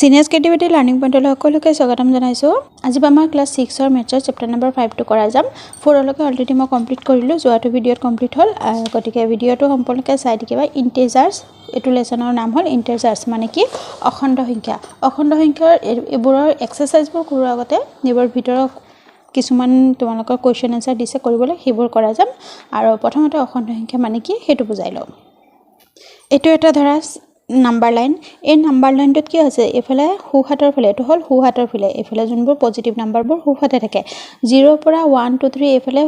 Seniors Creativity Learning Point সকলোকে স্বাগতম জনাইছো আজি আমাৰ ক্লাস 6 ৰ মেথছৰ চেপ্টাৰ নম্বৰ 5 টো কৰা যাম 4 লকে অলৰেডি মই কমপ্লিট কৰিলো যোৱাটো ভিডিঅত কমপ্লিট হল গতিকে ভিডিঅটো সম্পূৰ্ণকৈ চাই দিবা ইন্টিজাৰ্স এটো লেসনৰ নাম হল ইন্টিজাৰ্স মানে কি অখণ্ড সংখ্যাৰ এবোৰৰ এক্সাৰসাইজবোৰ কৰাৰ আগতে নিবৰ ভিতৰত কিছুমান তোমালোকৰ কোৱেশ্চন আনসাৰ দিছে কৰিবলৈ হেবোৰ কৰা যাম আৰু প্ৰথমতে অখণ্ড সংখ্যা মানে কি হেতু বুজাই লও এটো এটা ধৰা নাম্বাৰ লাইন এই নাম্বাৰ লাইনটোত কি আছে এফালে হুহাতৰ ফালে এটো হল হুহাতৰ ফালে এফালে যোনবোৰ পজিটিভ নাম্বাৰবোৰ হুহাতে থাকে 0 পৰা 1 2 3 এফালে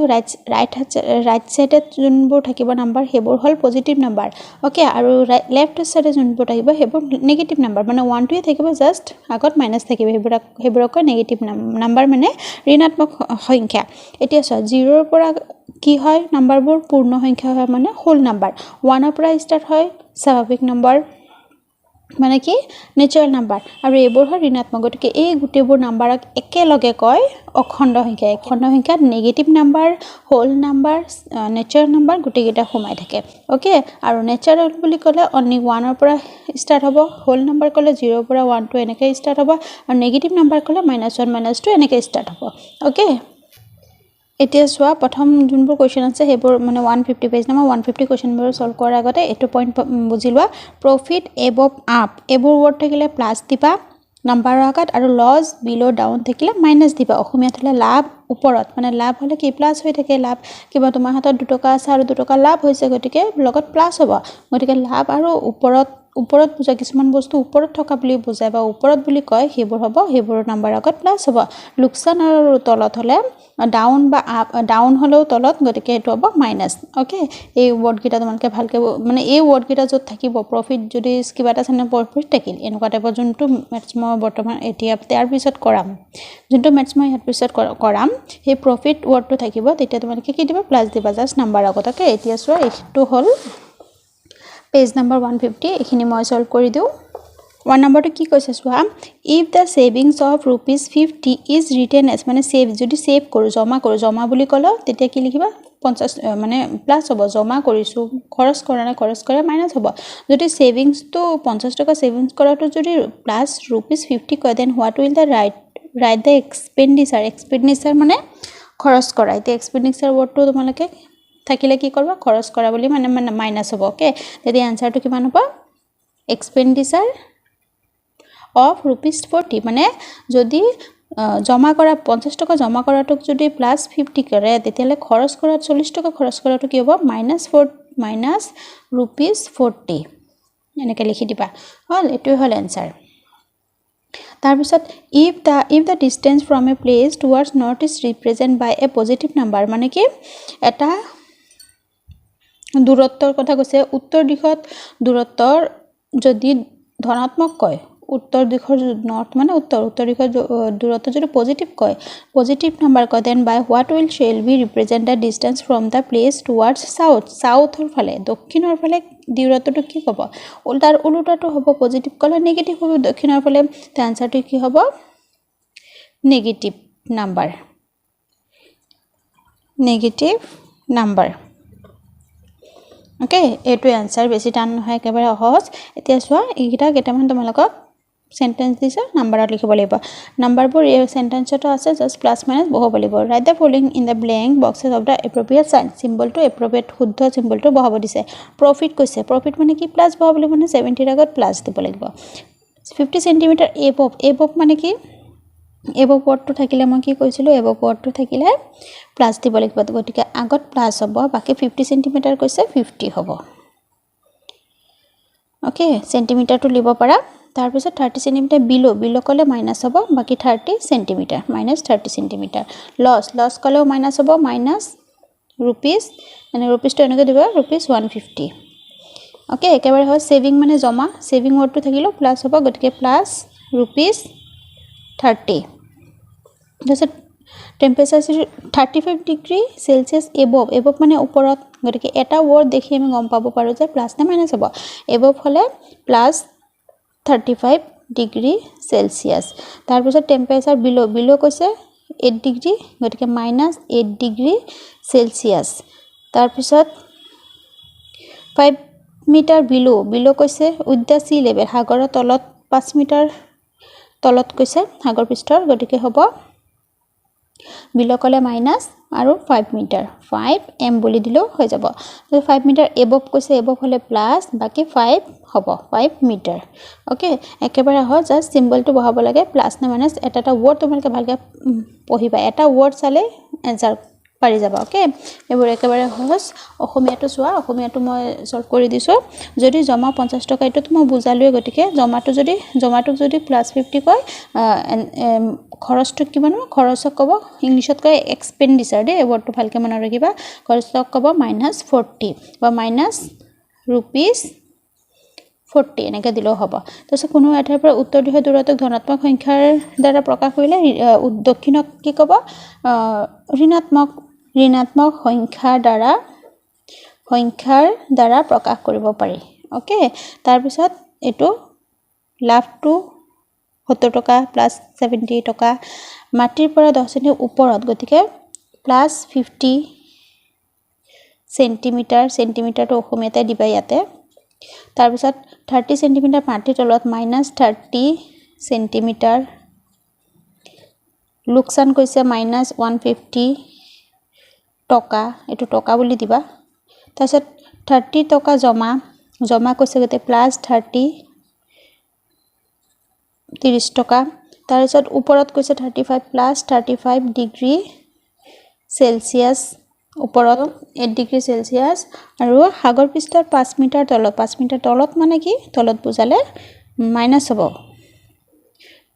ৰাইট সাইডত যোনবোৰ থাকিব নাম্বাৰ হেবোৰ হল পজিটিভ নাম্বাৰ ওকে আৰু লেফট সাইডে যোনবোৰ থাকিব হেবোৰ নেগেটিভ নাম্বাৰ মানে 1 2 থাকিব জাস্ট আগত মাইনাস থাকিব হেবোৰক নেগেটিভ নাম্বাৰ মানে ঋণাত্মক সংখ্যা এতিয়া চোৱা 0 পৰা কি হয় নাম্বাৰবোৰ পূৰ্ণ সংখ্যা হয় মানে হোল নাম্বাৰ 1 ৰ পৰা ষ্টাৰ্ট হয় স্বাভাৱিক নাম্বাৰ মানে কি নেচাৰেল নাম্বাৰ আৰু এবোৰ হয় ঋণাত্মক গতিকে এই গুটেবোৰ নাম্বাৰক একেলগে কয় অখণ্ড সংখ্যা negative number whole number natural number গুটেকেইটা সোমাই থাকে ওকে আৰু নেচাৰেল বুলি ক'লে অনলি 1 ৰ পৰা ষ্টাৰ্ট হ'ব হোল নাম্বাৰ ক'লে 0 ৰ পৰা 1 2 এনেকৈ ষ্টাৰ্ট হ'ব আৰু নেগেটিভ নাম্বাৰ ক'লে -1 -2 এনেকৈ ষ্টাৰ্ট হ'ব ওকে এতিয়া সোৱা প্ৰথম যোনবোৰ কোৱেশ্চন আছে হেবোৰ মানে 150 পেজ নম্বৰ 150 কোৱেশ্চনবোৰ সলভ কৰাৰ আগতে এটো পইণ্ট বুজিলোৱা প্ৰফিট এবভ আপ এবোৰ ওৱৰ্ড থাকিলে প্লাস দিবা নাম্বাৰৰ আগত আৰু লস বিলো ডাউন থাকিলে মাইনাস দিবা অসমীয়াত হলে লাভ ওপৰত মানে লাভ হলে কি প্লাস হৈ থাকে লাভ কিবা তোমাৰ হাতত 2 টকা আছে আৰু 2 টকা লাভ হৈছে গতিকে লগত প্লাস হ'ব গতিকে লাভ আৰু ওপৰত বুজা কিছুমান বস্তু ওপৰত থকা বুলি বুজায় বা ওপৰত বুলি কয় হেবোৰ হ'ব হেবোৰ নাম্বাৰ আগত প্লাস হ'ব লোকসান আৰু তলত হলে ডাউন বা আপ ডাউন হলেও তলত গতিকে এটো হ'ব মাইনাস ওকে এই ওৱৰ্ড কিটা তোমালকে ভালকে মানে এই ওৱৰ্ড কিটা যত থাকিব প্ৰফিট যদি কিবা এটা চানে প্ৰফিট থাকিল এনেকুৱা টাইপৰ যোনটো মেথছ মই বৰ্তমান এতিয়া তাৰ পিছত কৰাম যোনটো মেথছ মই ইয়াৰ পিছত কৰাম সেই প্ৰফিট ওৱৰ্ডটো থাকিব তেতিয়া তোমালকে কি দিবা প্লাস দিবা জাস্ট নাম্বাৰ আগত ওকে এতিয়া চোৱা এইটো হল পেজ নম্বৰ 150 এখিনি মই সলভ কৰি দিও 1 নম্বৰটো কি কৈছে সোৱা if the savings of ₹50 is written as মানে সেভ যদি সেভ কৰো জমা বুলি কলো তেতিয়া কি লিখিবা 50 মানে প্লাস হ'ব জমা কৰিছো খৰচ কৰা মাইনাস হ'ব যদি সেভিংস তো 50 টকা সেভিংস কৰাটো যদি প্লাস ₹50 কয় then what will the write the expenditure মানে খৰচ কৰা এতিয়া expenditure ওৱৰ্ডটো তোমালকে থাকিলে কি কৰবা খৰচ কৰা বুলি মানে মাইনাস হ'ব ওকে তেতিয়া আনসাৰটো কিমান হ'ব expenditure of ₹40 মানে যদি জমা কৰা 50 টকা জমা কৰাটোক যদি প্লাস 50 কৰে তেতিয়ালে খৰচ কৰা 40 টকা খৰচ কৰাটো কি হ'ব -40 এনেকৈ লিখি দিবা হল এটো হল আনসাৰ তাৰ পিছত if the distance from a place towards north is represented by a positive number মানে কি এটা দূৰত্বৰ কথা কৈছে উত্তৰ দিশত দূৰত্বৰ যদি ধনাত্মক কয় উত্তৰ দিশৰ নৰ্থ মানে উত্তৰ দিশৰ দূৰত্ব যদি পজিটিভ নাম্বাৰ কয় then by what will shall be represent the distance from the place towards southৰ ফালে দক্ষিণৰ ফালে দূৰত্বটো কি হ'ব উল্টাৰ উল্টাটো হ'ব পজিটিভ কলে নেগেটিভ হ'ব দক্ষিণৰ ফালে তাৰ আনসাৰটো কি হ'ব নেগেটিভ নাম্বাৰ ওকে এটো আনসাৰ বেছি টান নহয় একেবাৰে সহজ এতিয়া চোৱা এইকিটা কেটামান তোমালোকক সেন্টেন্স দিছে নাম্বাৰত লিখিব লাগিব নাম্বাৰবোৰ এই সেন্টেন্সটো আছে জাস্ট প্লাস মাইনাস বহাব লাগিব write the following in the blank boxes of the appropriate sign সিম্বলটো এপ্ৰোপ্ৰিয়েট শুদ্ধ সিম্বলটো বহাব দিছে প্ৰফিট কৈছে প্ৰফিট মানে কি প্লাস বহাব লাগিব মানে 70 ৰ আগত প্লাস দিব লাগিব 50 সেমি এবভ মানে কি এবভ ওৱৰ্ডটো থাকিলে মই কি কৈছিলো এবভ ওৱৰ্ডটো থাকিলে প্লাস দিব লাগিব গতিকে আগত প্লাস হ'ব বাকি 50 সেমি কৈছে 50 হ'ব ওকে সেন্টিমিটাৰটো লিব পাৰা তাৰ পিছত 30 সেমি বিলো কলে মাইনাস হ'ব বাকি 30 সেমি -30 সেমি লস কলেও মাইনাস হ'ব মাইনাস रुपीस মানে रुपीसটো এনেকৈ দিব ₹150 ওকে একেবাৰে হয় সেভিং মানে জমা সেভিং ওৱৰ্ডটো থাকিলো প্লাস হ'ব গতিকে প্লাস ₹30 তাৰপিছত টেম্পাৰেচাৰ 35 ডিগ্ৰী সেলসিয়াস এবভ মানে ওপৰত গতিকে এটা ওৱৰ্ড দেখি আমি গম পাব পাৰো যে প্লাস নে মাইনাস হ'ব এবভ হলে প্লাস 35 ডিগ্ৰী সেলসিয়াস তাৰ পিছত টেম্পাৰেচাৰ বিলো কৈছে 8 ডিগ্ৰী গতিকে -8 ডিগ্ৰী সেলসিয়াস তাৰ পিছত 5 মিটাৰ বিলো কৈছে উইথ দা সি লেভেল সাগৰৰ তলত 5 মিটাৰ তলত কৈছে সাগৰ পৃষ্ঠৰ গতিকে হ'ব বিলকলে মাইনাস আৰু 5 মিটাৰ 5 m বুলি দিলেও হৈ যাব 5 মিটাৰ এবভ কৈছে এবভ হলে প্লাস বাকি 5 হ'ব 5 মিটাৰ ওকে একেবাৰে হয় জাস্ট সিম্বলটো বহাব লাগে প্লাস না মাইনাস এটা ওয়াৰ্ড তোমালকে ভালকে পঢ়িবা এটা ওয়াৰ্ড চালে এনসাৰ পাৰি যাবা ওকে এবোৰ একেবাৰে সহজ অসমীয়াটো চোৱা অসমীয়াটো মই সলভ কৰি দিছো যদি জমা 50 টকা এটো মই বুজালোৱে গতিকে জমাটোক যদি +50 কয় খৰচটো কিমান খৰচক কব ইংলিশত কয় এক্সপেন্ডিচাৰ দে ওয়াৰ্ডটো ভালকে মনত ৰাখিবা খৰচক কব -40 বা -rupees 40 এনেকে দিলেও হ'ব তাৰপিছত কোনো এঠাইৰ পৰা উত্তৰ দিশে দূৰত্বক ধনাত্মক সংখ্যাৰ দ্বাৰা প্ৰকাশ কৰিলে দক্ষিণক কি কব ঋণাত্মক সংখ্যাৰ দ্বাৰা প্ৰকাশ কৰিব পাৰি ওকে তাৰ পিছত এটো লাভটো 70 টকা +70 টকা মাটিৰ পৰা 10 সেমি ওপৰত গতিকে +50 সেন্টিমিটাৰটো অসমীয়াতে দিবা ইয়াতে তাৰ পিছত 30 সেন্টিমিটাৰ মাটিৰ তলত -30 সেন্টিমিটাৰ লোকসান কৈছে -150 টকা এটো টকা বুলি দিবা তাৰপিছত 30 টকা জমা কৈছে গতে +30 30 টকা তাৰপিছত ওপৰত কৈছে 35 +35 ডিগ্ৰী সেলসিয়াস ওপৰত 8 ডিগ্ৰী সেলসিয়াস আৰু সাগৰ পৃষ্ঠৰ 5 মিটাৰ তলত মানে কি তলত বুজালে মাইনাস হ'ব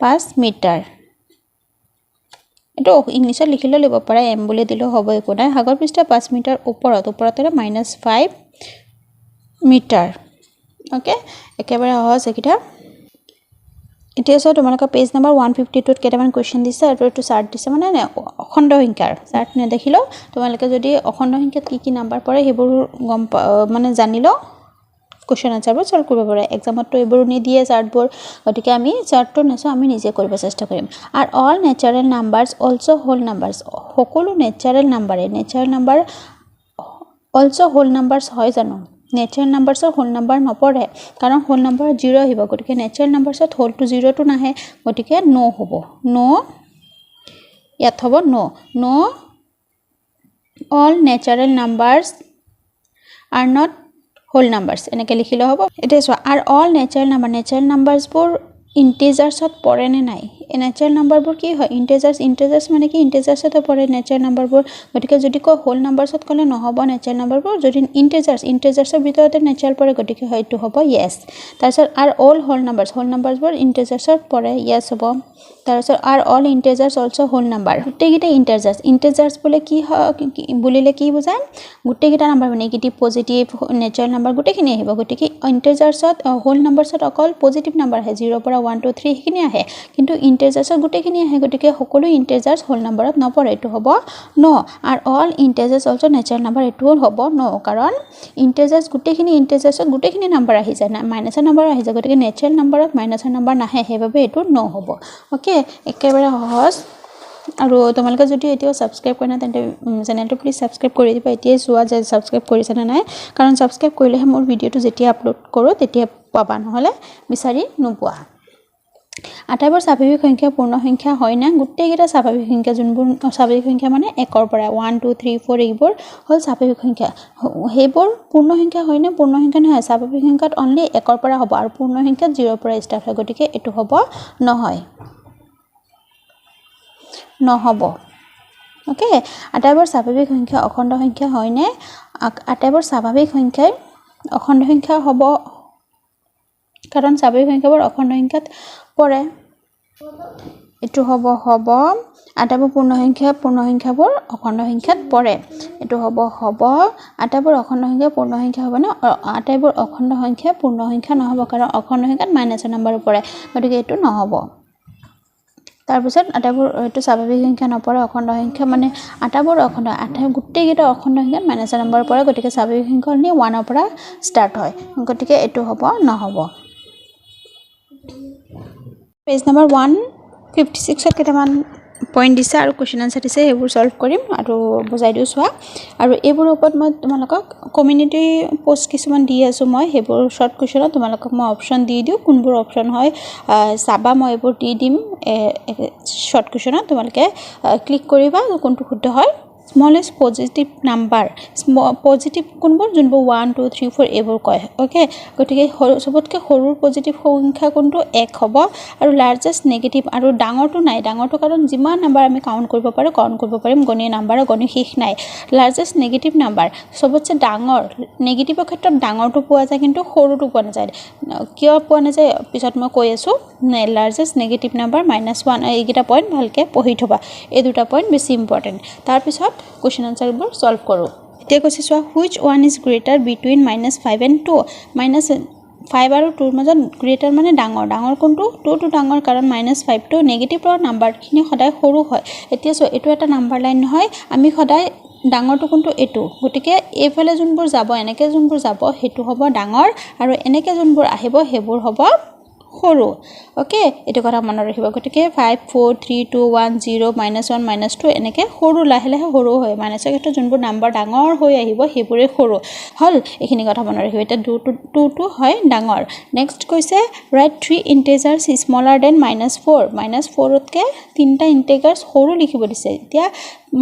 5 মিটাৰ এটো ইংলিশত লিখিলে লিব পাৰা m বুলি দিলেও হ'ব একো নাই সাগৰ পৃষ্ঠৰ 5 মিটাৰ ওপৰতে -5 মিটাৰ ওকে একেবাৰে সহজ একিটা এতিয়া সো তোমালোকৰ পেজ নম্বৰ 152 ত কেটামান কোৱেশ্চন দিছে আৰু এটো চাৰ্ট দিছে মানে অখণ্ড সংখ্যাৰ চাৰ্ট নে দেখিলো তোমালোকে যদি অখণ্ড সংখ্যাত কি নাম্বাৰ পৰে হেবোৰ মানে জানিলো কোৱেশ্চন আনসাৰবোৰ সলভ কৰিব পাৰে এক্সামত তো এবোৰ নি দিয়ে চাৰ্টবোৰ গতিকে আমি চাৰ্টটো নেছো আমি নিজে কৰিব চেষ্টা কৰিম আৰ অল ন্যাচাৰাল নাম্বাৰস অলসো হোল নাম্বাৰস সকলো ন্যাচাৰাল নাম্বাৰ অলসো হোল নাম্বাৰস হয় জানো ন্যাচাৰাল নাম্বাৰসৰ হোল নাম্বাৰ নপৰে কাৰণ হোল নাম্বাৰ 0 আহিব গতিকে ন্যাচাৰাল নাম্বাৰসত হোল টু 0 টু নাহে গতিকে নো হ'ব নো ইয়াত হ'ব নো all natural numbers are not whole numbers এনেকে লিখিলে হ'ব এটা সো আর all natural numbers বোৰ ইন্টিজাৰসত পৰে নে নাই ন্যাচাৰাল নাম্বাৰবোৰ কি হয় ইন্টিজাৰ্স মানে কি ইন্টিজাৰ্সত পৰে ন্যাচাৰাল নাম্বাৰবোৰ গতিকে যদি কো হোল নাম্বাৰসত কলে নহব ন্যাচাৰাল নাম্বাৰবোৰ যদি ইন্টিজাৰ্সৰ ভিতৰতে ন্যাচাৰাল পৰে গতিকে হয়তো হ'ব ইয়েস তাৰছত আৰ অল হোল নাম্বাৰবোৰ ইন্টিজাৰ্সত পৰে ইয়েস হ'ব তাৰছত are all integers also whole number গুটেকিটা ইন্টিজাৰ্স বলে কি বুলিলে কি বুজায় গুটেকিটা number negative positive natural number গুটেখিনি আহিব গতিকে ইন্টিজাৰ্সত হোল নাম্বাৰসত অকল পজিটিভ নাম্বাৰ আহে 0 পৰা 1 2 3 হিখিনি আহে কিন্তু ইন্টিজাৰ্সত গুটেখিনি আহে গতিকে সকলো ইন্টিজাৰ্স হোল নাম্বাৰত নপৰে এটো হ'ব নো R all integers also ন্যাচাৰাল number এটো হ'ব নো কাৰণ ইন্টিজাৰ্স গুটেখিনি নাম্বাৰ আহি যায় না মাইনাসৰ নাম্বাৰ আহি যায় গতিকে ন্যাচাৰাল নাম্বাৰত মাইনাসৰ নাম্বাৰ নাহে হেবাবে এটো নো হ'ব ওকে একেবাৰে সহজ আৰু তোমালোকে যদি এতিয়াও সাবস্ক্ৰাইব কৰা নাই তেন্তে চেনেলটো প্লিজ সাবস্ক্ৰাইব কৰি দিবা এতিয়াই চোৱা যে সাবস্ক্ৰাইব কৰিছা না নাই কাৰণ সাবস্ক্ৰাইব কৰিলেহে মোৰ ভিডিওটো যেতিয়া আপলোড কৰো তেতিয়া পাবা নহলে বিচাৰি নোপোৱা আটাইবোৰ স্বাভাৱিক সংখ্যা পূৰ্ণ সংখ্যা হয় না গুটেকিটা স্বাভাৱিক সংখ্যা যোনবোৰ স্বাভাৱিক সংখ্যা মানে 1 ৰ পৰা 1 2 3 4 এইবোৰ হল স্বাভাৱিক সংখ্যা হেবোৰ পূৰ্ণ সংখ্যা হয় না পূৰ্ণ সংখ্যা নহয় স্বাভাৱিক সংখ্যাত অনলি 1 ৰ পৰা হ'ব আৰু পূৰ্ণ সংখ্যাত 0 ৰ পৰা ষ্টাৰ্ট হয় গতিকে এটো হ'ব নহব ওকে আটাইবোৰ স্বাভাৱিক সংখ্যা অখণ্ড সংখ্যা হয় নে আটাইবোৰ স্বাভাৱিক সংখ্যাই অখণ্ড সংখ্যা হ'ব কাৰণ স্বাভাৱিক সংখ্যাবোৰ অখণ্ড সংখ্যাত পৰে এটো হ'ব আটাইবোৰ পূৰ্ণ সংখ্যাবোৰ অখণ্ড সংখ্যাত পৰে এটো হ'ব আটাইবোৰ অখণ্ড সংখ্যা পূৰ্ণ সংখ্যা হ'ব না আটাইবোৰ অখণ্ড সংখ্যা পূৰ্ণ সংখ্যা নহব কাৰণ অখণ্ড সংখ্যাত মাইনাসৰ নম্বৰ পৰে গতিকে এটো নহব তাৰ পিছত আটাইবোৰ এটো স্বাভাৱিক সংখ্যা নপৰে অখণ্ড সংখ্যা মানে আটাইবোৰ অখণ্ড গুটেকিটা অখণ্ড সংখ্যাত মাইনাসৰ নম্বৰ পৰে গতিকে স্বাভাৱিক সংখ্যা নি 1 ৰ পৰা ষ্টাৰ্ট হয় গতিকে এটো হ'ব নহব পেজ নম্বৰ 156 ত কেটামান পইণ্ট দিছে আৰু কুৱেশ্যন আনচাৰ দিছে সেইবোৰ সলভ কৰিম আৰু বুজাই দিওঁ চোৱা আৰু এইবোৰৰ ওপৰত মই তোমালোকক কমিউনিটি পোষ্ট কিছুমান দি আছোঁ মই সেইবোৰ শৰ্ট কুৱেশ্যনত তোমালোকক মই অপশ্যন দি দিওঁ কোনবোৰ অপশ্যন হয় চাবা মই এইবোৰ দি দিম শৰ্ট কুৱেশ্যনত তোমালোকে ক্লিক কৰিবা কোনটো শুদ্ধ হয় smallest positive number positive কোনবোৰ যোনবোৰ 1 2 3 4 এইবোৰ কয় ওকে গতিকে সবতকৈ সৰুৰ পজিটিভ সংখ্যা কোনটো 1 হ'ব আৰু লাৰ্জেষ্ট নেগেটিভ আৰু ডাঙৰটো নাই ডাঙৰটো কাৰণ যিমান নাম্বাৰ আমি কাউন্ট কৰিব পাৰিম গণিত নাম্বাৰ গণিত শেষ নাই লাৰ্জেষ্ট নেগেটিভ নাম্বাৰ সবতছে ডাঙৰ নেগেটিভৰ ক্ষেত্ৰত ডাঙৰটো পোৱা যায় কিন্তু সৰুটো পোৱা নাযায় কিয় পোৱা নাযায় পিছত মই কৈ আছোঁ লাৰ্জেষ্ট নেগেটিভ নাম্বাৰ -1 এইকেইটা পইণ্ট ভালকে পঢ়ি থবা এই দুটা পইণ্ট বেছি ইম্পৰ্টেণ্ট তাৰ পিছত question answer বোৰ solve কৰো এতিয়া কৈছে চোৱা which one is greater between -5 and 2 -5 আৰু 2 ৰ মাজত greater মানে ডাঙৰ কোনটো 2 টো ডাঙৰ কাৰণ -5 টো নেগেটিভৰ নাম্বাৰখিনি সদায় সৰু হয় এতিয়া চোৱা এটো এটা নাম্বাৰ লাইন নহয় আমি সদায় ডাঙৰটো কোনটো এটো গতিকে এইফালে যোনবোৰ যাব এনেকে যোনবোৰ যাব হেতু হ'ব ডাঙৰ আৰু এনেকে যোনবোৰ আহিব হেবোৰ হ'ব সৰু ওকে এটো কথা মনত ৰাখিবা গতিকে 5 4 3 2 1 0 -1 -2 এনেকে সৰু লাহে লাহে সৰু হয় মাইনাছৰ ক্ষেত্ৰত যোনবোৰ নাম্বাৰ ডাঙৰ হৈ আহিব হেবোৰে সৰু হল এখিনি কথা মনত ৰাখিবা এটা 2 2 হয় ডাঙৰ নেক্সট কৈছে write 3 integers smaller than -4 -4 তকে তিনটা ইন্টিজাৰ্স সৰু লিখিব দিছে এতিয়া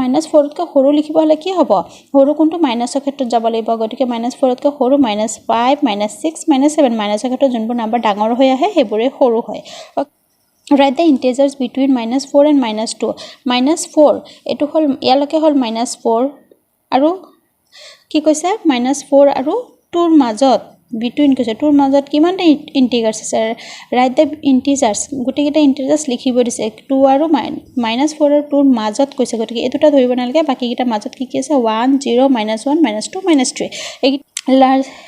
-4 তকে সৰু লিখিব হলে কি হ'ব সৰু কোনটো মাইনাছৰ ক্ষেত্ৰত যাব লাগিব গতিকে -4 তকে সৰু -5 -6 -7 মাইনাছৰ ক্ষেত্ৰত যোনবোৰ নাম্বাৰ ডাঙৰ হৈ আহে হেবোৰে সৰু হয় write the integers between -4 and -2 -4 এটো হল ইয়ালৈকে হল -4 আৰু কি কৈছে -4 আৰু 2 ৰ মাজত between কৈছে 2 ৰ মাজত কিমানটা ইন্টিজাৰ্স আছে write the integers গুটেকেটা ইন্টিজাৰ্স লিখিব দিছে 2 আৰু -4 আৰু 2 ৰ মাজত কৈছে গতিকে এটোটা ধৰিব নালাগে বাকি কিটা মাজত কি আছে 1 0 -1 -2 -3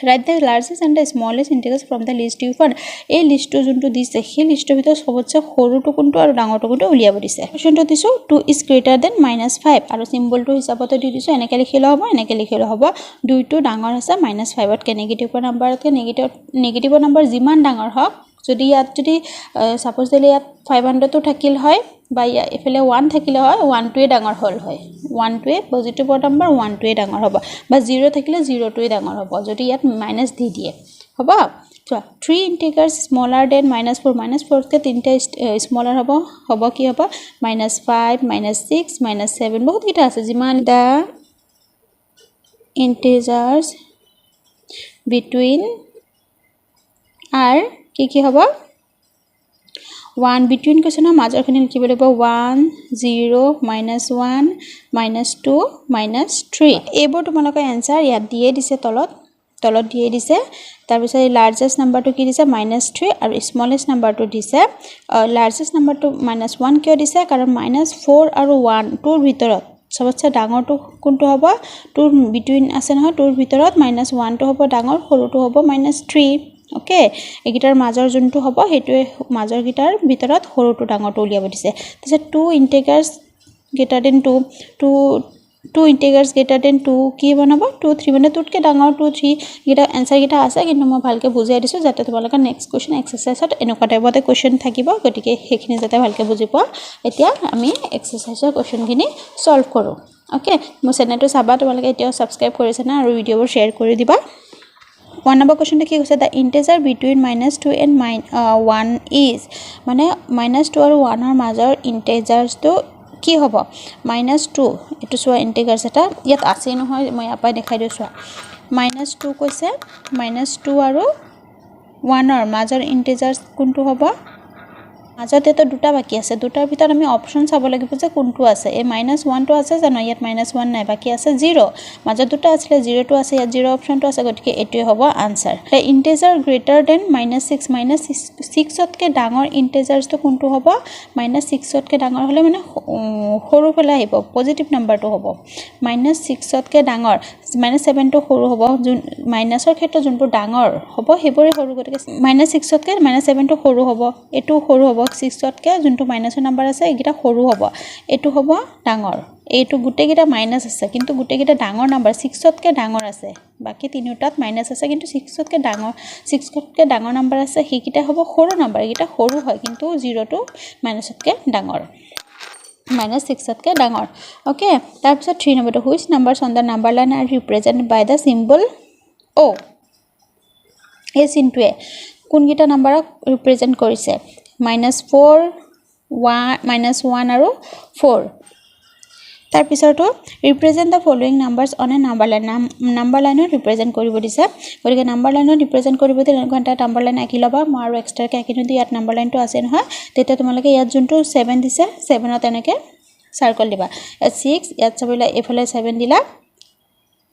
write the largest and the smallest integers from the list you found এই লিষ্টটো যোনটো দিছে সেই লিষ্টৰ ভিতৰত সবতছে সৰুটো কোনটো আৰু ডাঙৰটো কোনটো উলিয়াব দিছে কোৱেশ্চনটো দিছো 2 is greater than -5 আৰু সিম্বলটো হিচাপতে দি দিছো এনেকে লিখিলে হ'ব 2 টো ডাঙৰ আছে -5 তকে নেগেটিভ নাম্বাৰতকে নেগেটিভ নাম্বাৰ যিমান ডাঙৰ হওক যদি ইয়াত যদি সাপোজ দিলে ইয়াত 500 টো থাকিল হয় বা এফালে 1 থাকিলে হয় 1 টোৱে ডাঙৰ হল হয় 1 টোৱে পজিটিভ নাম্বাৰ 1 টোৱে ডাঙৰ হ'ব বা 0 থাকিলে 0 টোৱে ডাঙৰ হ'ব যদি ইয়াত মাইনাস দি দিয়ে হ'ব তো 3 integers smaller than -4 তকে তিনটা স্মলাৰ হ'ব কি হ'ব -5 -6 -7 বহুত কিটা আছে যিমান দা integers between are কি হ'ব 1 between question মাজৰখিনি লিখিব লাগিব 1 0 -1 -2 -3 এইবোৰ তোমালোকৰ এনসাৰ ইয়াত দিয়ে দিছে তলত দিয়ে দিছে তাৰ পিছত লাৰ্জেষ্ট নাম্বাৰটো কি দিছে -3 আৰু স্মলেষ্ট নাম্বাৰটো দিছে লাৰ্জেষ্ট নাম্বাৰটো -1 কিয় দিছে কাৰণ -4 আৰু 1 টোৰ ভিতৰত সবতছে ডাঙৰটো কোনটো হ'ব 2 between আছে নহয় 2 ৰ ভিতৰত -1 টো হ'ব ডাঙৰ সৰুটো হ'ব -3 ওকে এগিটাৰ মাজৰ যোনটো হ'ব হেতুৱে মাজৰ গিটাৰ ভিতৰত সৰুটো ডাঙৰটো উলিয়াব দিছে তাছে 2 integers greater than 2 integers greater than 2 কি বনাব 2 3 মানে 2 তকে ডাঙৰ 2 3 গিটা আনসাৰ গিটা আছে কিন্তু মই ভালকে বুজাই দিছো যাতে তোমালোকৰ নেক্সট কোৱেশ্চন এক্সাৰসাইজত এনেকুৱা টাইপতে কোৱেশ্চন থাকিব গতিকে হেখিনি যাতে ভালকে বুজি পোৱা এতিয়া আমি এক্সাৰসাইজৰ কোৱেশ্চনখিনি সলভ কৰো ওকে মোৰ চেনেলটো চাবা তোমালোকে এতিয়া সাবস্ক্ৰাইব কৰিছে না আৰু ভিডিঅবোৰ শেয়াৰ কৰি দিবা 1 number question কি কৈছে the integer between -2 and -1 is মানে -2 আৰু 1 ৰ মাজৰ integers টো কি হ'ব -2 এটো সোৱা integers এটা ইয়াত আছে নহয় মই আপা দেখাই দিছো -2 কৈছে -2 আৰু 1 ৰ মাজৰ integers কোনটো হ'ব মাজতে তো দুটা বাকি আছে দুটাৰ ভিতৰত আমি অপচন চাব লাগিব যে কোনটো আছে এই -1 টো আছে জানো ইয়াত -1 নাই বাকি আছে 0 মাজত দুটা আছে 0 টো আছে ইয়াত 0 অপচনটো আছে গতিকে এটোই হ'ব answer the integer greater than -6 তকে ডাঙৰ integers তো কোনটো হ'ব -6 তকে ডাঙৰ হলে মানে সৰু ফলা আহিব পজিটিভ নাম্বাৰটো হ'ব -6 তকে ডাঙৰ -7 টো সৰু হ'ব মাইনাসৰ ক্ষেত্ৰত যোনবোৰ ডাঙৰ হ'ব হেবৰে সৰু গতিকে -6 তকে -7 টো সৰু হ'ব এটো সৰু হ'ব 6 তকে যোনটো মাইনাসৰ নাম্বাৰ আছে এগিটা সৰু হ'ব এটো হ'ব ডাঙৰ এইটো গুটে গিটা মাইনাস আছে কিন্তু গুটে গিটা ডাঙৰ নাম্বাৰ 6 তকে ডাঙৰ আছে বাকি তিনিটাত মাইনাস আছে কিন্তু 6 তকে ডাঙৰ নাম্বাৰ আছে হেকিটা হ'ব সৰু নাম্বাৰ গিটা সৰু হয় কিন্তু 0 টো মাইনাসতকে ডাঙৰ -6তকৈ ডাঙৰ ওকে তাৰপিছত 3 নম্বৰটো which numbers on the number line are represented by the symbol O এই চিনটোৱে কোনকেইটা নাম্বাৰক ৰিপ্ৰেজেন্ট কৰিছে -4 1 আৰু 4 তাৰ পিছৰটো represent the following numbers on a number line number লাইনত ৰিপ্ৰেজেন্ট কৰিব দিছে গতিকে নাম্বাৰ লাইনত ৰিপ্ৰেজেন্ট কৰিব দিলে এনেকুৱা এটা নাম্বাৰ লাইন আঁকি ল'বা মই আৰু এক্সট্ৰাকে আঁকি দিওঁ ইয়াত নাম্বাৰ লাইনটো আছে নহয় তেতিয়া তোমালোকে ইয়াত যোনটো 7 দিছে 7ত এনেকৈ সাৰ্কেল দিবা 6 ইয়াত চাবিলা এফালে 7 দিলা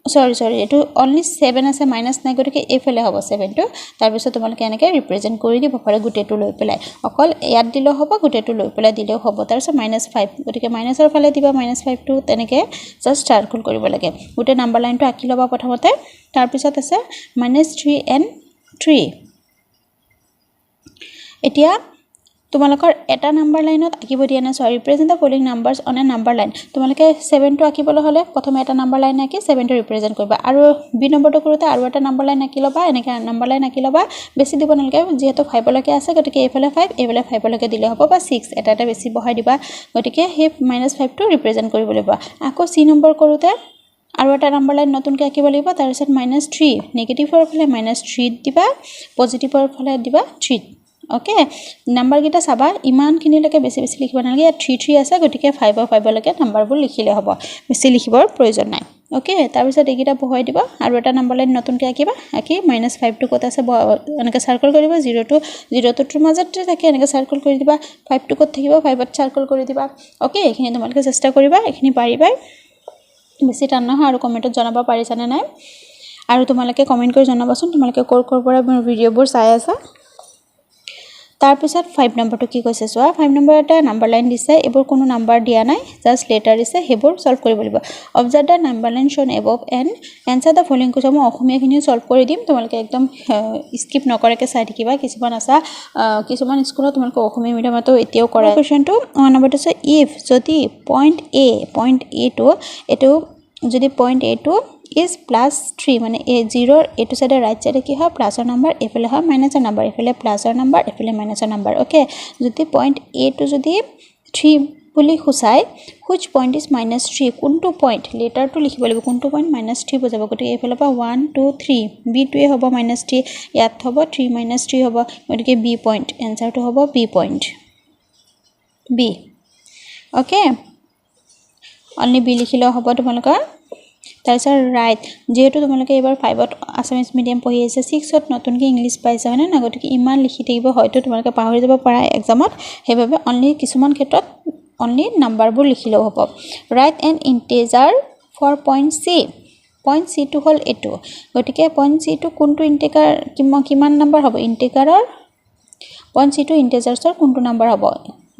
সৰি এটো অনলি 7 আছে মাইনাস নাই গতিকে এফালে হ'ব 7 টো তাৰ পিছত তোমালোকে এনেকৈ ৰিপ্ৰেজেন্ট কৰি দিব পাৰে গুটেটো লৈ পেলাই অকল ইয়াত দিলেও হ'ব গুটেটো লৈ পেলাই দিলেও হ'ব তাৰ পিছত -5 গতিকে মাইনাসৰ ফালে দিবা -5 টো তেনেকৈ জাস্ট সাৰ্কেল কৰিব লাগে গুটে নাম্বাৰ লাইনটো আঁকি ল'বা প্ৰথমতে তাৰ পিছত আছে -3 and 3 এতিয়া তোমালোকৰ এটা নাম্বাৰ লাইনত আঁকিব দিয়া না সৰি represent the following numbers on a number line তোমালোকে 7 টো আঁকিবলৈ হলে প্ৰথমে এটা নাম্বাৰ লাইন আঁকি 7 টো ৰিপ্ৰেজেন্ট কৰিবা আৰু বি নম্বৰটো কৰোতে আৰু এটা নাম্বাৰ লাইন আঁকি ল'বা এনেকৈ নাম্বাৰ লাইন আঁকি ল'বা বেছি দিব নালাগে যেহেতু 5 লৈকে আছে গতিকে এইফালে 5 এইফালে 5 লৈকে দিলে হ'ব বা 6 এটা বেছি বহাই দিবা গতিকে হে -5 টো ৰিপ্ৰেজেন্ট কৰিব লাগিব আকৌ সি নম্বৰ কৰোতে আৰু এটা নাম্বাৰ লাইন নতুনকৈ আঁকিব লাগিব তাৰ পিছত -3 নেগেটিভৰ ফালে -3 দিবা পজিটিভৰ ফালে দিবা 3 ওকে নাম্বাৰ গিটা চাবা ইমানখিনি লৈকে বেছি লিখিব নালাগে 3 আছে গতিকে 5 লৈকে নাম্বাৰবোৰ লিখিলে হ'ব বেছি লিখিবৰ প্ৰয়োজন নাই ওকে তাৰ পিছত এইগিটা বহাই দিবা আৰু এটা নাম্বাৰ লাইন নতুনকৈ আঁকিবা আঁকি -5 টো ক'ত আছে এনেকৈ সাৰ্কেল কৰিবা 0 টো মাজতে থাকে এনেকৈ সাৰ্কেল কৰি দিবা 5 টো ক'ত থাকিব 5ত সাৰ্কেল কৰি দিবা ওকে এইখিনি তোমালোকে চেষ্টা কৰিবা এইখিনি পাৰিবা বেছি টান নহয় আৰু কমেন্টত জনাব পাৰিছানে নাই আৰু তোমালোকে কমেন্ট কৰি জনাবাচোন তোমালোকে কৰ পৰা মোৰ ভিডিঅ'বোৰ চাই আছা তাৰ পিছত 5 নম্বৰটো কি কৈছে চোৱা 5 নম্বৰ এটা নাম্বাৰ লাইন দিছে এবোৰ কোনো নাম্বাৰ দিয়া নাই জাস্ট লেটাৰ দিছে হেবোৰ সলভ কৰিব লাগিব অবজাৰ্ভ দা নাম্বাৰ লাইন শোন above and answer the following question মই অসমীয়াখিনিও সলভ কৰি দিম তোমালোকে একদম স্কিপ নকৰাকৈ চাই থাকিবা কিছুমান আছে কিছুমান স্কুলত তোমালোকে অসমীয়া মিডিয়ামতো এতিয়াও কৰা কোৱেশ্চনটো 1 নম্বৰটো আছে ইফ যদি পইণ্ট এ টো এটো যদি পইণ্ট এ টো is +3 মানে a 0 এটো সাইডে রাইট সাইডে কি হয় প্লাসৰ নাম্বাৰ এফালে হয় মাইনাসৰ নাম্বাৰ এফালে প্লাসৰ নাম্বাৰ এফালে মাইনাসৰ নাম্বাৰ ওকে যদি পইণ্ট এ টো যদি 3 বুলি খুচাই which point is -3 কোনটো পইণ্ট লেটাৰটো লিখিব লাগিব কোনটো পইণ্ট -3 বুজাব গতিকে এফালে পা 1 2 3 বি টোৱে হ'ব -3 ইয়াত হ'ব 3 -3 হ'ব গতিকে বি পইণ্ট এনসাৰটো হ'ব B point B okay only B লিখিলেও হ'ব তোমালোকৰ তাৰপিছত ৰাইট যেহেতু তোমালোকে এবাৰ 5ত আসামিজ মিডিয়াম পঢ়ি আছে 6ত নতুনকৈ ইংলিছ পাইছা মানে না গতিকে ইমান লিখি থাকিব হয়তো তোমালোকে পাহৰি যাব পাৰা এক্সামত সেইবাবে অনলি কিছুমান ক্ষেত্ৰত অনলি নাম্বাৰবোৰ লিখিলেও হ'ব right an integer for point C টো হ'ল এটো গতিকে পইণ্ট চি টো কোনটো ইন্টিজাৰ কিমান নাম্বাৰ হ'ব ইন্টিজাৰৰ পইণ্ট চি টো ইন্টিজাৰ্ছৰ কোনটো নাম্বাৰ হ'ব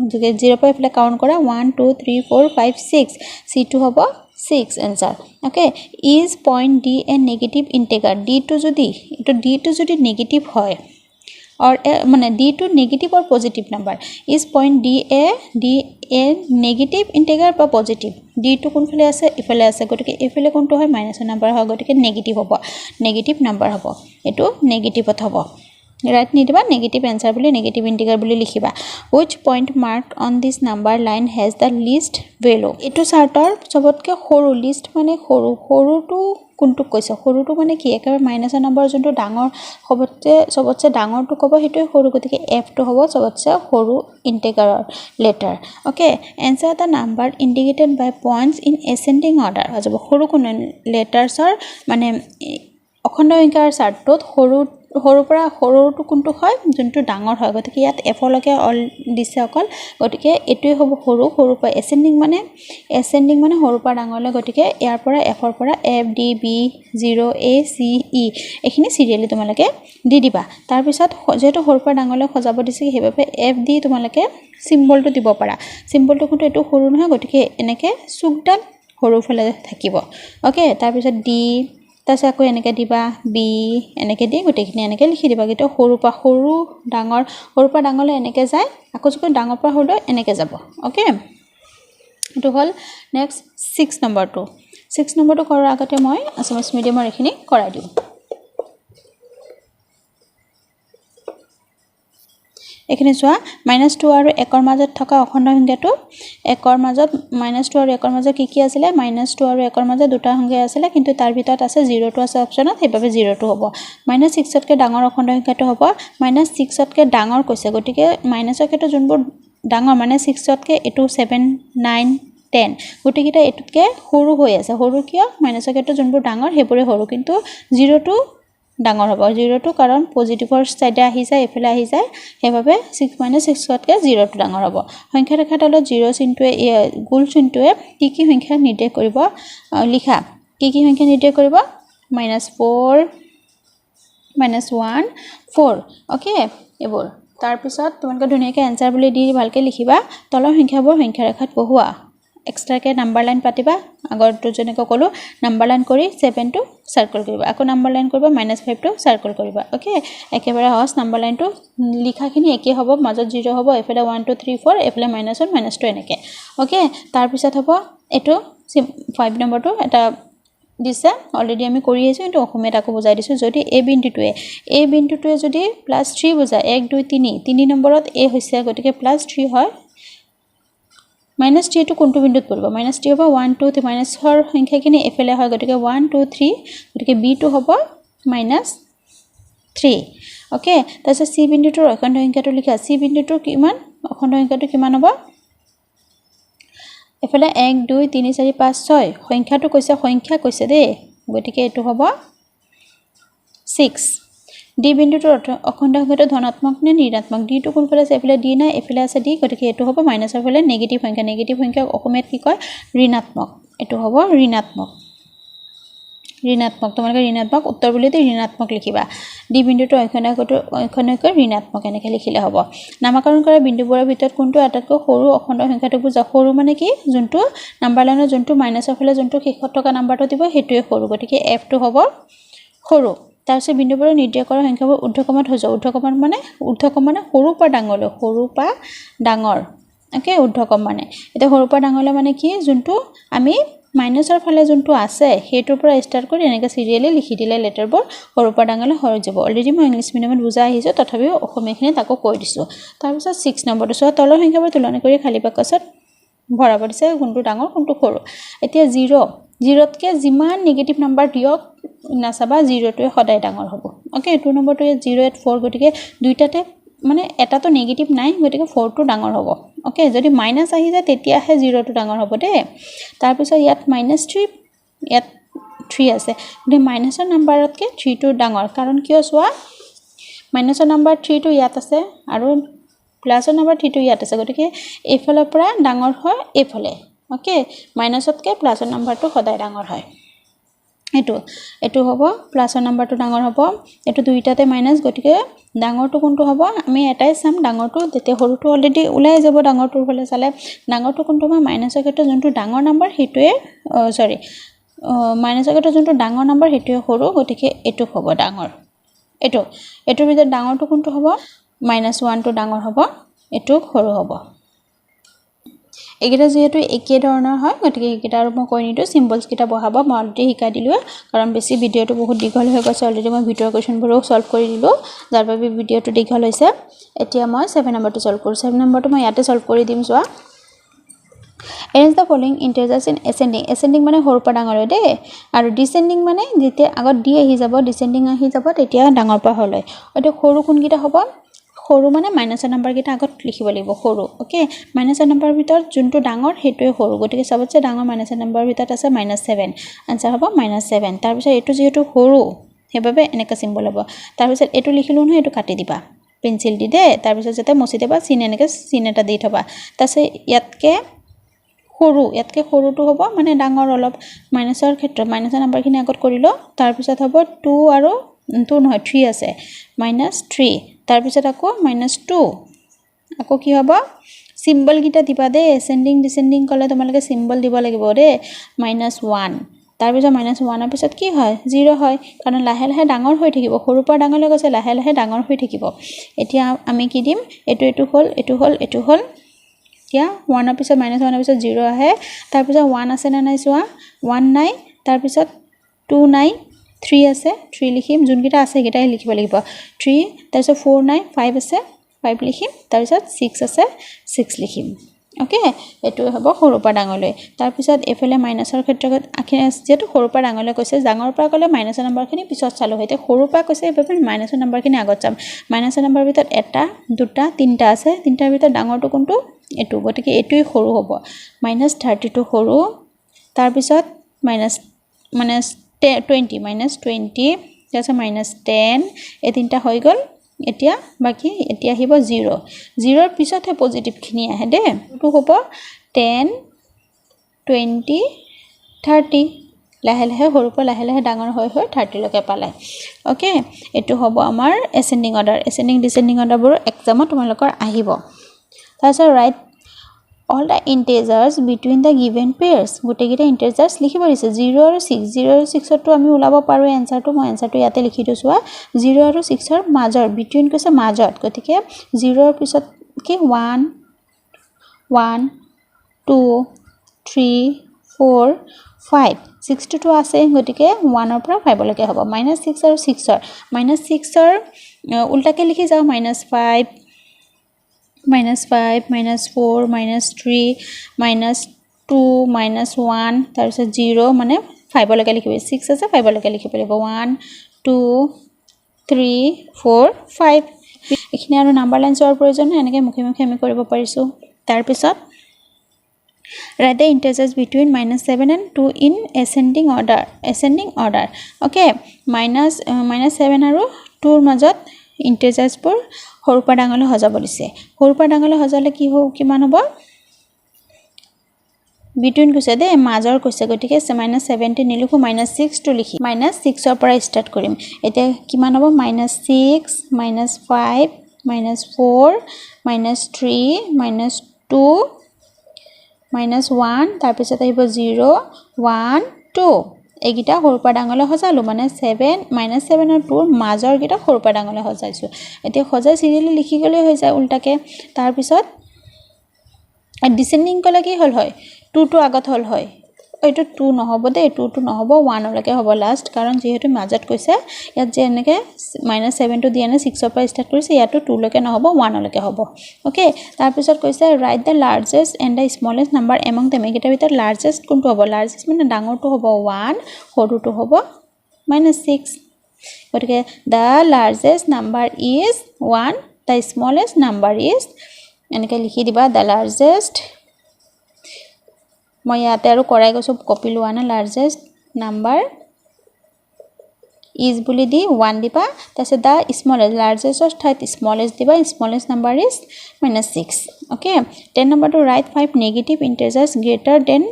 গতিকে 0 পৰা এফালে কাউন্ট কৰা 1 2 3 4 5 6 চি টো হ'ব 6 answer okay is point d a negative integer d to যদি negative হয় or মানে d to negative or positive number is point d a negative integer বা positive d to কোনফালে আছে ইফালে আছে গতিকে এফালে কোনটো হয় মাইনাসৰ নাম্বাৰ হয় গতিকে নেগেটিভ হ'ব নেগেটিভ নাম্বাৰ হ'ব এটো নেগেটিভত হ'ব right নিদিবা নেগেটিভ আনসাৰ বুলি নেগেটিভ ইন্টিজাৰ বুলি লিখিবা which point marked on this number line has the least value এটো চাৰ্টৰ সবতকে সৰু লিষ্ট মানে সৰুটো কোনটো কৈছে সৰুটো মানে কি একেবাৰে মাইনাসৰ নম্বৰ যোনটো ডাঙৰ সবতছে ডাঙৰটো ক'ব হেতু সৰু গতিকে f টো হ'ব সবতছে সৰু ইন্টিজাৰৰ letter okay answer the number indicated by points in ascending order হ'ব সৰু কোন লেটাৰছৰ মানে অখণ্ড সংখ্যাৰ চাৰ্টত সৰুৰ পৰা সৰুটো কোনটো হয় যোনটো ডাঙৰ হয় গতিকে ইয়াত f লৈকে অল দিছে অকল গতিকে এটোই হ'ব সৰুৰ পৰা এসেন্ডিং মানে সৰুৰ পৰা ডাঙৰলৈ গতিকে ইয়াৰ পৰা f ৰ পৰা f d b 0 a c e এখিনি সিৰিয়ালি তোমালোকে দি দিবা তাৰ পিছত যেটো সৰুৰ পৰা ডাঙৰলৈ সজাব দিছে হেবাবে f d তোমালোকে সিম্বলটো দিব পাৰা সিম্বলটো কোনটো এটো সৰু নহয় গতিকে এনেকে সুকডাল সৰু ফলে থাকিব ওকে তাৰ পিছত d তাছে আকৌ এনেকে দিবা বি এনেকে দি গুটেখিনি এনেকে লিখি দিবা গিটো সৰু পৰা ডাঙৰলৈ এনেকে যায় আকৌ যখন ডাঙৰ পৰা সৰুলৈ এনেকে যাব ওকে এটো হল নেক্সট 6 নম্বৰটো কৰাৰ আগতে মই আসামিজ মিডিয়ামৰ এখিনি কৰাই দিম এখানে চোৱা -2 আৰু 1 ৰ মাজত থকা অখণ্ড সংখ্যাটো 1 ৰ মাজত -2 আৰু 1 ৰ মাজত কি আছিল -2 আৰু 1 ৰ মাজত দুটা সংখ্যা আছিল কিন্তু তাৰ ভিতৰত আছে 0 টো আছে অপচনত সেইভাবে 0 টো হ'ব -6 তকৈ ডাঙৰ অখণ্ড সংখ্যাটো হ'ব -6 তকৈ ডাঙৰ কৈছে গতিকে মাইনাছৰ ক্ষেত্ৰত যোনবোৰ ডাঙৰ মানে 6 তকৈ এটো 7 9 10 গতিকে এটুতকে সৰু হৈ আছে সৰু কিয় মাইনাছৰ ক্ষেত্ৰত যোনবোৰ ডাঙৰ হেবোৰে সৰু কিন্তু 0 টো ডাঙৰ হ'ব 0 টো কাৰণ পজিটিভৰ সাইডে আহি যায় এফালে আহি যায় হেভাবে 6 -6 তকৈ 0 টো ডাঙৰ হ'ব সংখ্যা ৰেখা তলত 0 চিনটোৱে গোল চিনটোৱে কি সংখ্যা নিৰ্দেশ কৰিব লিখা কি সংখ্যা নিৰ্দেশ কৰিব -4 -1 4 ওকে এবোৰ তাৰ পিছত তোমালোকে ধুনীয়াকৈ আনসাৰ বুলি দি ভালকৈ লিখিবা তলৰ সংখ্যাবোৰ সংখ্যা ৰেখাত বহুৱা এক্সট্ৰাকে নাম্বাৰ লাইন পাতিবা আগৰটো যেনেকৈ ক'লো নাম্বাৰ লাইন কৰি 7 টো সাৰ্কেল কৰিবা আকৌ নাম্বাৰ লাইন কৰিবা -5 টো সাৰ্কেল কৰিবা ওকে একেবাৰে সহজ নাম্বাৰ লাইনটো লিখাখিনি একে হ'ব মাজত 0 হ'ব এফালে 1 2 3 4 এফালে -1 -2 এনেকে ওকে তাৰ পিছত হ'ব এটো 5 নম্বৰটো এটা দিছে অলৰেডি আমি কৰি আছো কিন্তু অসমীয়াত আকৌ বুজাই দিছো যদি এই বিন্দুটোৱে যদি +3 বুজায় 1 2 3 নম্বৰত এ হৈছে গতিকে +3 হয় -3 টো কোনটো বিন্দুত পৰিব -3 হ'ব 1 2 3 মাইনাছৰ সংখ্যাখিনি এফালে হয় গতিকে 1 2 3 গতিকে বি টো হ'ব -3 ওকে তাৰপিছত সি বিন্দুটোৰ অখণ্ড সংখ্যাটো লিখা সি বিন্দুটোৰ কিমান অখণ্ড সংখ্যাটো কিমান হ'ব এফালে 1 2 3 4 5 6 সংখ্যাটো কৈছে দেই গতিকে এটো হ'ব 6 ডি বিন্দুটোৰ অখণ্ড সংখ্যাটো ধনাত্মক নে ঋণাত্মক ডি টো কোনফালে আছে এফালে ডি নাই এফালে আছে ডি গতিকে এটো হ'ব মাইনাছৰ ফালে নেগেটিভ সংখ্যা অসমীয়াত কি কয় ঋণাত্মক এটো হ'ব ঋণাত্মক তোমালোকে ঋণাত্মক উত্তৰ বুলি ঋণাত্মক লিখিবা ডি বিন্দুটোৰ অখণ্ডকৈ ঋণাত্মক এনেকৈ লিখিলে হ'ব নামকৰণ কৰা বিন্দুবোৰৰ ভিতৰত কোনটো আটাইতকৈ সৰু অখণ্ড সংখ্যাটো বুজা সৰু মানে কি যোনটো নাম্বাৰ লাইনৰ যোনটো মাইনাছৰ ফালে যোনটো শেষত থকা নাম্বাৰটো দিব হেতুৱে সৰু গতিকে এফ টো হ'ব সৰু তাৰপিছত বিন্দুবোৰৰ নিৰ্দেশ কৰা সংখ্যাবোৰ ঊৰ্ধ্বক্ৰমত হৈ যায় ঊৰ্ধ্বক্ৰম মানে সৰু পৰা ডাঙৰ ওকে ঊৰ্ধ্বক্ৰম মানে এটা সৰু পৰা ডাঙৰলৈ মানে কি যোনটো আমি মাইনাছৰ ফালে যোনটো আছে হেতুৰ পৰা ষ্টাৰ্ট কৰি এনেকৈ সিৰিয়ালি লিখি দিলে লেটাৰবোৰ সৰু পৰা ডাঙৰলৈ হৈ যাব অলৰেডি মই ইংলিছ মিডিয়ামত বুজাই আহিছো তথাপিও অসমীয়াখিনি তাকো কৈ দিছো তাৰপিছত 6 নম্বৰটো সহ তলৰ সংখ্যাবোৰ তুলনা কৰি খালী বাকচত ভৰাব দিছে কোনটো ডাঙৰ কোনটো সৰু এতিয়া 0 তকৈ যিমান নেগেটিভ নাম্বাৰ দিয়ক নাচাবা 0 টোৱে সদায় ডাঙৰ হ'ব ওকে 2 নম্বৰটো 0 at 4 গতিকে দুইটাতে মানে এটাটো নেগেটিভ নাই গতিকে 4 টো ডাঙৰ হ'ব ওকে যদি মাইনাস আহি যায় তেতিয়াহে 0 টো ডাঙৰ হ'ব দে তাৰ পিছত ইয়াত -3 ইয়াত 3 আছে গতিকে মাইনাছৰ নাম্বাৰতকৈ 3 টো ডাঙৰ কাৰণ কিয় চোৱা মাইনাছৰ নাম্বাৰ 3 টো ইয়াত আছে আৰু প্লাছৰ নাম্বাৰ 3 টো ইয়াত আছে গতিকে এইফালৰ পৰা ডাঙৰ হয় এইফালে ওকে মাইনাছতকৈ প্লাছৰ নাম্বাৰটো সদায় ডাঙৰ হয় এটো হ'ব প্লাছৰ নাম্বাৰটো ডাঙৰ হ'ব এটো দুইটাতে মাইনাস গতিকে ডাঙৰটো কোনটো হ'ব আমি এটাই চাম ডাঙৰটো তেতিয়া সৰুটো অলৰেডি ওলাই যাব ডাঙৰটোৰ ফালে চালে ডাঙৰটো কোনটো হ'ব মাইনাছৰ ক্ষেত্ৰত যোনটো ডাঙৰ নাম্বাৰ হেতুৱে মাইনাছৰ ক্ষেত্ৰত যোনটো ডাঙৰ নাম্বাৰ হেতুৱে সৰু গতিকে এটো হ'ব ডাঙৰ এটোৰ ভিতৰত ডাঙৰটো কোনটো হ'ব -1 টো ডাঙৰ হ'ব এটো সৰু হ'ব একেটা যেহেতু একে ধৰণৰ হয় গতিকে একেটা আৰু মই কৈ নিদো সিম্বলছ কিটা বহাব মই অলৰেডি শিকাই দিলো কাৰণ বেছি ভিডিওটো বহুত দীঘল হৈ গৈছে অলৰেডি মই ভিডিওৰ কোৱেশ্চনবোৰো সলভ কৰি দিলো যাৰ বাবে ভিডিওটো দীঘল হৈছে এতিয়া মই 7 নম্বৰটো সলভ কৰো 7 নম্বৰটো মই ইয়াতে সলভ কৰি দিম যোৱা Arrange the following integers in ascending মানে সৰুৰ পৰা ডাঙৰ দেই আৰু descending মানে যেতিয়া আগত d আহি যাব descending আহি যাব তেতিয়া ডাঙৰ পৰা হলৈ এটা সৰু কোন কিটা হ'ব সৰু মানে মাইনাছৰ নাম্বাৰ কিটা আগত লিখিব লাগিব সৰু ওকে মাইনাছৰ নাম্বাৰৰ ভিতৰত যোনটো ডাঙৰ হেতুৱে সৰু গতিকে সবতছে ডাঙৰ মাইনাছৰ নাম্বাৰৰ ভিতৰত আছে -7 আনসাৰ হ'ব -7 তাৰ পিছত এটো যেহেতু সৰু হেবাবে এনেকা সিম্বল হ'ব তাৰ পিছত এটো লিখিলো নহয় এটো কাটি দিবা পেন্সিল দি দে তাৰ পিছত যেতে মচি দেবা চিন এটা দি থবা তাছে ইয়াতকে সৰুটো হ'ব মানে ডাঙৰ অলপ মাইনাছৰ ক্ষেত্ৰত মাইনাছৰ নাম্বাৰখিনি আগত কৰিলো তাৰ পিছত হ'ব 2 আৰু 2 নহয় 3 আছে -3 তাৰ পিছত আকৌ -2 আকৌ কি হ'ব সিম্বল কিটা দিবা দে ascending descending কলে তোমালকে সিম্বল দিব লাগিব দে -1 তাৰ পিছত -1 ৰ পিছত কি হয় 0 হয় কাৰণ লাহে লাহে ডাঙৰ হৈ থাকিব সৰু পৰা ডাঙৰলৈ গৈছে লাহে লাহে ডাঙৰ হৈ থাকিব এতিয়া আমি কি দিম এটো হ'ল এতিয়া 1 ৰ পিছত -1 ৰ পিছত 0 আহে তাৰ পিছত 1 আছে না নাই চোৱা 1 নাই তাৰ পিছত 2 নাই 3 আছে 3 লিখিম যোনকিটা আছে গিটাই লিখিব লাগিব 3 তাৰ পিছত 4 নাই 5 আছে 5 লিখিম তাৰ পিছত 6 আছে 6 লিখিম ওকে এটো হ'ব সৰুৰ পৰা ডাঙৰলৈ তাৰ পিছত এফালে মাইনাসৰ ক্ষেত্ৰত আখিনি যেটো সৰুৰ পৰা ডাঙৰলৈ কৈছে ডাঙৰ পৰা গলে মাইনাসৰ নম্বৰখিনি পিছত চালো হয়তে সৰুৰ পৰা কৈছে এফালে মাইনাসৰ নম্বৰখিনি আগত যাম মাইনাসৰ নম্বৰ ভিতৰত এটা দুটা তিনটা আছে তিনটাৰ ভিতৰত ডাঙৰটো কোনটো এটো গতিকে এটোই সৰু হ'ব -32 সৰু তাৰ পিছত -20 -20 তাৰপিছত -10 এই তিনটা হৈ গল এতিয়া বাকি এতিয়া আহিব 0 0 ৰ পিছতহে পজিটিভ খিনি আহে দে এটো হ'ব 10 20 30 লাহে লাহে সৰু পৰা লাহে লাহে ডাঙৰ হৈ 30 লৈকে পালে ওকে এটো হ'ব আমাৰ এসেন্ডিং অৰ্ডাৰ এসেন্ডিং ডিসেন্ডিং অৰ্ডাৰবোৰ এক্সামত তোমালোকৰ আহিব তাৰপিছত right all the integers between the given pairs গুটেগিটা integers লিখিব দিছে 0 আৰু 6 0 আৰু 6 টো আমি ওলাব পাৰো এনসাৰটো মই এনসাৰটো ইয়াতে লিখি দিছো 0 আৰু 6 ৰ মাজৰ between কৈছে মাজত গতিকে 0 ৰ পিছত কি 1 1 2 3 4 5 6 টো আছে গতিকে 1 ৰ পৰা 5 লৈকে হ'ব -6 আৰু 6 ৰ -6 ৰ উল্টাকে লিখি যাও -5 -5 -4 -3 -2 -1 তাৰ পিছত 0 মানে 5 লৈকে লিখিব 6 আছে 5 লৈকে লিখিব লাগিব 1 2 3 4 5 এখিনি আৰু নাম্বাৰ লাইন চোৱাৰ প্ৰয়োজন এনেকৈ মুখে মুখে আমি কৰিব পাৰিছো তাৰ পিছত write the integers between -7 and 2 in ascending order okay -7 আৰু 2 ৰ মাজত integers বোৰ সৰু পৰা ডাঙৰলৈ সজাব দিছে সৰু পৰা ডাঙৰলৈ সজালে কি হ'ব কিমান হ'ব between কৈছে দে মাজৰ কৈছে গতিকে -17 নিলিখো -6 টো লিখি -6 ৰ পৰা স্টাৰ্ট কৰিম এতিয়া কিমান হ'ব -6 -5 -4 -3 -2 -1 তাৰ পিছত আহিব 0 1 2 এগিটা সৰু পৰা ডাঙৰলৈ সজালো মানে 7 -7 আৰু 2 ৰ মাজৰ গিটা সৰু পৰা ডাঙৰলৈ সজাইছো এতিয়া সজাই সিৰিয়ালি লিখি গলে হৈ যায় উল্টাকে তাৰ পিছত ডিসেন্ডিং কলে কি হল হয় 2 টো আগত হল হয় এইটো 2 নহব দে 2 টো নহব 1 লৈকে হ'ব লাষ্ট কাৰণ যেহেতু মাজত কৈছে ইয়াত যে এনেকে -7 টো দিয়া না 6 ৰ পৰা স্টাৰ্ট কৰিছে ইয়াতো 2 লৈকে নহব 1 লৈকে হ'ব ওকে তাৰ পিছত কৈছে write the largest and the smallest number among them একেটাৰ ভিতৰত লাৰ্জেষ্ট কোনটো হ'ব লাৰ্জেষ্ট মানে ডাঙৰটো হ'ব 1 সৰুটো হ'ব -6 গতিকে the largest number is 1 the smallest number is এনেকে লিখি দিবা the largest মই ইয়াতে আৰু কৰাই গৈছো কপি লোৱা না লাৰ্জেষ্ট নাম্বাৰ is বুলি দি 1 দিবা তাছে দা স্মলেষ্ট লাৰ্জেষ্ট অফ ঠাইত স্মলেষ্ট দিবা smallest number is -6 okay 10 number to right 5 negative integers greater than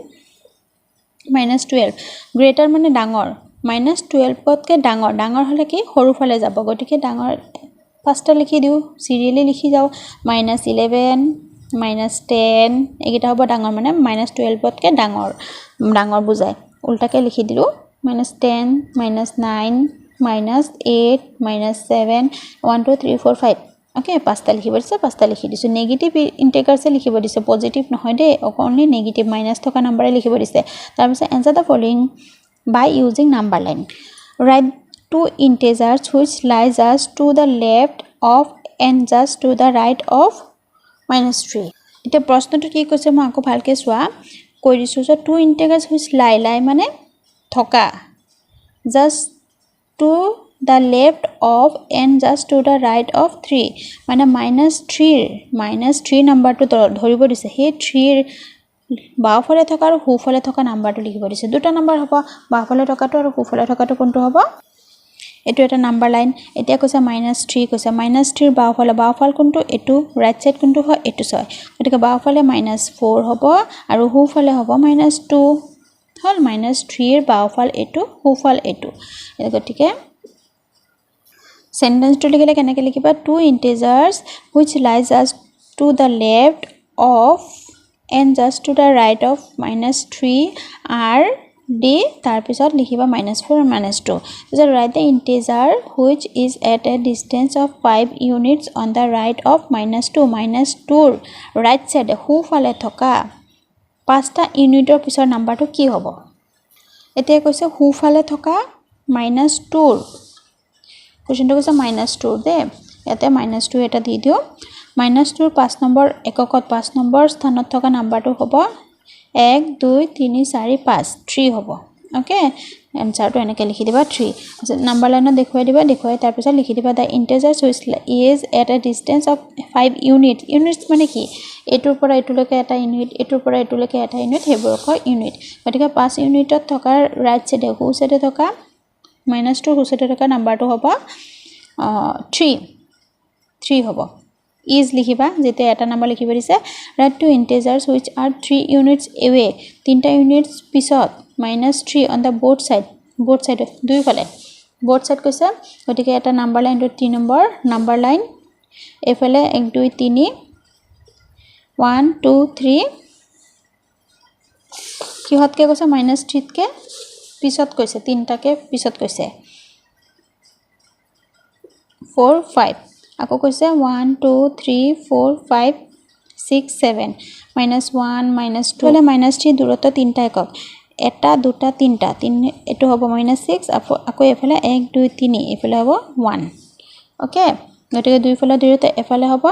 -12 greater মানে ডাঙৰ -12 পতকে ডাঙৰ হলে কি সৰু ফালে যাব গতিকে ডাঙৰ পাঁচটা লিখি দিও সিৰিয়ালি লিখি যাও -11 -10 এগিটা হ'ব ডাঙৰ মানে -12 পতকে ডাঙৰ বুজায় উল্টাকে লিখি দিলো -10 -9 -8 -7 1 2 3 4 5 ওকে পাঁচটা লিখিব দিছে পাঁচটা লিখি দিছো নেগেটিভ ইন্টিজাৰ্সে লিখিব দিছে পজিটিভ নহয় দে অনলি নেগেটিভ মাইনাস থকা নম্বৰে লিখিব দিছে তাৰ পিছত answer the following by using number line write two integers which lie just to the left of and just to the right of -3 এটা প্ৰশ্নটো কি কৈছে মই আকৌ ভালকে চোৱা কৈ দিছো যে two integers which lie মানে থকা just to the left of and just to the right of 3 মানে -3 নম্বৰটো ধৰিব দিছে সেই 3 বাওফালে থকা আৰু সোফালে থকা নাম্বাৰটো লিখিব দিছে দুটা নাম্বাৰ হ'ব বাওফালে থকাটো আৰু সোফালে থকাটো কোনটো হ'ব এটো এটা নাম্বাৰ লাইন এতিয়া কৈছে -3 কৈছে -3 বাওফাল কোনটো এটো ৰাইট সাইড কোনটো হয় এটো হয় গতিকে বাওফালে -4 হ'ব আৰু সোফালে হ'ব -2 হল -3 ৰ বাওফাল এটো সোফাল এটো গতিকে সেন্টেন্সটো লিখিলে কেনেকৈ লিখিবা two integers which lie just to the left of and just to the right of -3 are the তাৰ পিছত লিখিবা -4 and -2 so write the integer which is at a distance of 5 units on the right of -2 ৰ right side সোফালে থকা পাঁচটা ইউনিটৰ পিছৰ নাম্বাৰটো কি হ'ব এতিয়া কৈছে সোফালে থকা -2 কোৱেশ্চনটো কৈছে -2 দে ইয়াতে -2 এটা দি দিও -2 5 নম্বৰ এককত 5 নম্বৰ স্থানত থকা নাম্বাৰটো হ'ব 1 2 3 4 5 3 হ'ব ওকে এনসাৰটো এনেকৈ লিখি দিবা 3 নাম্বাৰ লাইনত দেখুৱাই দিবা দেখুৱাই তাৰ পিছত লিখি দিবা the integers which is at a distance of 5 unit units মানে কি এটোৰ পৰা এটোলৈকে এটা ইউনিট এটোৰ পৰা এটোলৈকে এটা ইউনিট হেবোৰ কয় ইউনিট গতিকে 5 ইউনিটত থকা ৰাইট সাইডে হু সাইডে থকা -2 হু সাইডে থকা নাম্বাৰটো হ'ব 3 হ'ব is লিখিবা যেতে এটা নাম্বাৰ লিখিব দিছে write two integers which are 3 units away তিনটা ইউনিটস পিছত -3 on the both side দুই ফালে both side কৈছে গতিকে এটা নাম্বাৰ লাইনটো 3 নম্বৰ নাম্বাৰ লাইন এফালে 1 2 3 1 2 3 কিহতকে কৈছে -3 কে পিছত কৈছে তিনটাকে পিছত কৈছে 4 5 আকৌ কৈছে 1 2 3 4 5 6 7 -1 -2 হলে -3 দূৰত্ব তিনটা একক এটা দুটা তিনটা এটো হ'ব -6 আকৌ এফালে 1 2 3 এফালে হ'ব 1 ওকে গতিকে দুই ফালে দূৰত্ব এফালে হ'ব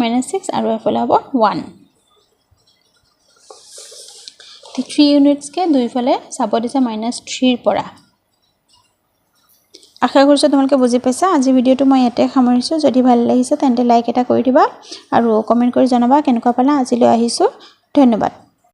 -6 আৰু এফালে হ'ব 1 3 ইউনিটস কে দুই ফালে চাব দিছে -3 ৰ পৰা আশা কৰিছো তোমালোকে বুজি পাইছা আজি ভিডিওটো মই ইয়াতে সামৰিছো যদি ভাল লাগিছে তেন্তে লাইক এটা কৰি দিবা আৰু কমেন্ট কৰি জনাবা কেনেকুৱা পালা আজিলৈ আহিছো ধন্যবাদ